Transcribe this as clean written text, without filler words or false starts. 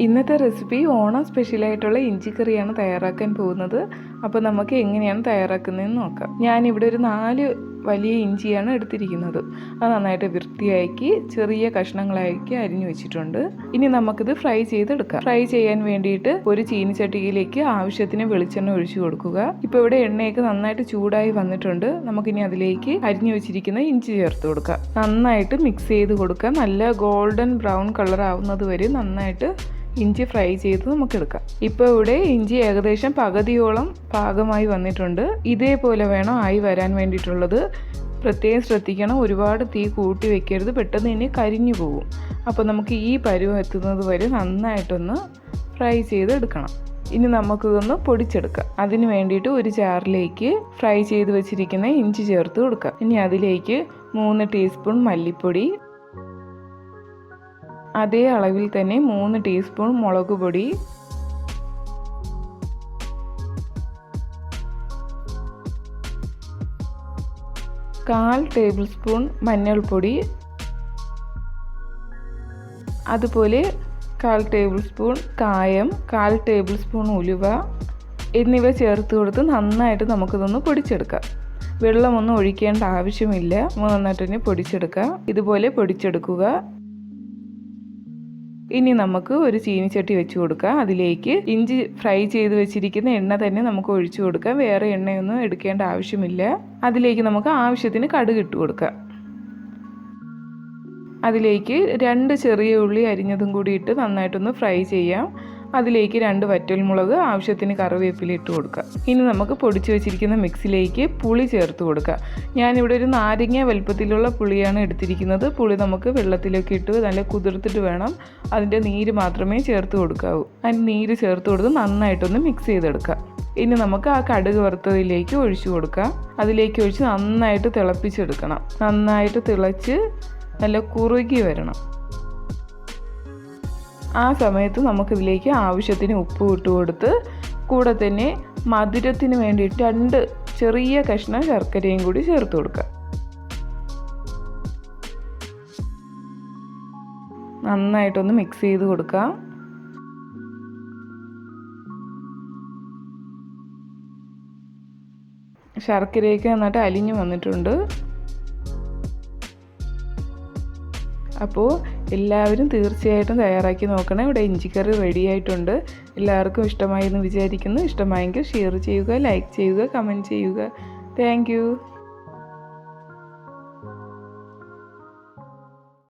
ഇന്നത്തെ റെസിപ്പി ഓണം സ്പെഷ്യലായിട്ടുള്ള ഇഞ്ചിക്കറിയാണ് തയ്യാറാക്കാൻ പോകുന്നത്. അപ്പോൾ നമുക്ക് എങ്ങനെയാണ് തയ്യാറാക്കുന്നതെന്ന് നോക്കാം. ഞാനിവിടെ ഒരു 4 വലിയ ഇഞ്ചിയാണ് എടുത്തിരിക്കുന്നത്. അത് നന്നായിട്ട് വൃത്തിയാക്കി ചെറിയ കഷ്ണങ്ങളാക്കി അരിഞ്ഞു വെച്ചിട്ടുണ്ട്. ഇനി നമുക്കിത് ഫ്രൈ ചെയ്തെടുക്കാം. ഫ്രൈ ചെയ്യാൻ വേണ്ടിയിട്ട് ഒരു ചീനിച്ചട്ടിയിലേക്ക് ആവശ്യത്തിന് വെളിച്ചെണ്ണ ഒഴിച്ചു കൊടുക്കുക. ഇപ്പോൾ ഇവിടെ എണ്ണയൊക്കെ നന്നായിട്ട് ചൂടായി വന്നിട്ടുണ്ട്. നമുക്കിനി അതിലേക്ക് അരിഞ്ഞു വെച്ചിരിക്കുന്ന ഇഞ്ചി ചേർത്ത് കൊടുക്കാം. നന്നായിട്ട് മിക്സ് ചെയ്ത് കൊടുക്കുക. നല്ല ഗോൾഡൻ ബ്രൗൺ കളർ ആവുന്നത് വരെ നന്നായിട്ട് ഇഞ്ചി ഫ്രൈ ചെയ്ത് നമുക്കെടുക്കാം. ഇപ്പോൾ ഇവിടെ ഇഞ്ചി ഏകദേശം പകുതിയോളം പാകമായി വന്നിട്ടുണ്ട്. ഇതേപോലെ വേണം ആയി വരാൻ വേണ്ടിയിട്ടുള്ളത്. പ്രത്യേകം ശ്രദ്ധിക്കണം, ഒരുപാട് തീ കൂട്ടി വെക്കരുത്, പെട്ടെന്ന് ഇനി കരിഞ്ഞു പോകും. അപ്പോൾ നമുക്ക് ഈ പരുവം എത്തുന്നത് വരെ നന്നായിട്ടൊന്ന് ഫ്രൈ ചെയ്തെടുക്കണം. ഇനി നമുക്കിതൊന്ന് പൊടിച്ചെടുക്കാം. അതിന് വേണ്ടിയിട്ട് ഒരു ജാറിലേക്ക് ഫ്രൈ ചെയ്ത് വെച്ചിരിക്കുന്ന ഇഞ്ചി ചേർത്ത് കൊടുക്കാം. ഇനി അതിലേക്ക് 3 ടീസ്പൂൺ മല്ലിപ്പൊടി, അതേ അളവിൽ തന്നെ 3 ടീസ്പൂൺ മുളക് പൊടി, 1/4 ടേബിൾ സ്പൂൺ മഞ്ഞൾപ്പൊടി, അതുപോലെ 1/4 ടേബിൾ സ്പൂൺ കായം, 1/4 ടേബിൾ സ്പൂൺ ഉലുവ എന്നിവ ചേർത്ത് കൊടുത്ത് നന്നായിട്ട് നമുക്കിതൊന്ന് പൊടിച്ചെടുക്കാം. വെള്ളമൊന്നും ഒഴിക്കേണ്ട ആവശ്യമില്ല. നന്നായിട്ട് തന്നെ പൊടിച്ചെടുക്കാം. ഇതുപോലെ പൊടിച്ചെടുക്കുക. ഇനി നമുക്ക് ഒരു ചീനിച്ചട്ടി വെച്ച് കൊടുക്കാം. അതിലേക്ക് ഇഞ്ചി ഫ്രൈ ചെയ്ത് വെച്ചിരിക്കുന്ന എണ്ണ തന്നെ നമുക്ക് ഒഴിച്ചു കൊടുക്കാം. വേറെ എണ്ണയൊന്നും എടുക്കേണ്ട ആവശ്യമില്ല. അതിലേക്ക് നമുക്ക് ആവശ്യത്തിന് കടുക് ഇട്ട് കൊടുക്കാം. അതിലേക്ക് 2 ചെറിയ ഉള്ളി അരിഞ്ഞതും കൂടി ഇട്ട് നന്നായിട്ടൊന്ന് ഫ്രൈ ചെയ്യാം. അതിലേക്ക് 2 വറ്റൽമുളക്, ആവശ്യത്തിന് കറിവേപ്പില ഇട്ട് കൊടുക്കുക. ഇനി നമുക്ക് പൊടിച്ചു വെച്ചിരിക്കുന്ന മിക്സിലേക്ക് പുളി ചേർത്ത് കൊടുക്കുക. ഞാനിവിടെ ഒരു നാരങ്ങ വലുപ്പത്തിലുള്ള പുളിയാണ് എടുത്തിരിക്കുന്നത്. പുളി നമുക്ക് വെള്ളത്തിലേക്ക് ഇട്ട് നല്ല കുതിർത്തിട്ട് വേണം, അതിൻ്റെ നീര് മാത്രമേ ചേർത്ത് കൊടുക്കാവൂ. അതിന് നീര് ചേർത്ത് കൊടുത്ത് നന്നായിട്ടൊന്ന് മിക്സ് ചെയ്തെടുക്കുക. ഇനി നമുക്ക് ആ കടുക് വറുത്തതിലേക്ക് ഒഴിച്ചു കൊടുക്കാം. അതിലേക്ക് ഒഴിച്ച് നന്നായിട്ട് തിളപ്പിച്ചെടുക്കണം. നന്നായിട്ട് തിളച്ച് നല്ല കുറുകി വരണം. ആ സമയത്ത് നമുക്കിതിലേക്ക് ആവശ്യത്തിന് ഉപ്പ് ഇട്ട് കൊടുത്ത് കൂടെ തന്നെ മധുരത്തിന് വേണ്ടിയിട്ട് 2 ചെറിയ കഷ്ണം ശർക്കരയും കൂടി ചേർത്ത് കൊടുക്കുക. നന്നായിട്ടൊന്ന് മിക്സ് ചെയ്ത് കൊടുക്കാം. ശർക്കരയൊക്കെ നന്നായിട്ട് അലിഞ്ഞു വന്നിട്ടുണ്ട്. അപ്പോൾ എല്ലാവരും തീർച്ചയായിട്ടും തയ്യാറാക്കി നോക്കണം. ഇവിടെ ഇഞ്ചിക്കറി റെഡി ആയിട്ടുണ്ട്. എല്ലാവർക്കും ഇഷ്ടമായി എന്ന് വിചാരിക്കുന്നു. ഇഷ്ടമായെങ്കിൽ ഷെയർ ചെയ്യുക, ലൈക്ക് ചെയ്യുക, കമൻറ്റ് ചെയ്യുക. താങ്ക്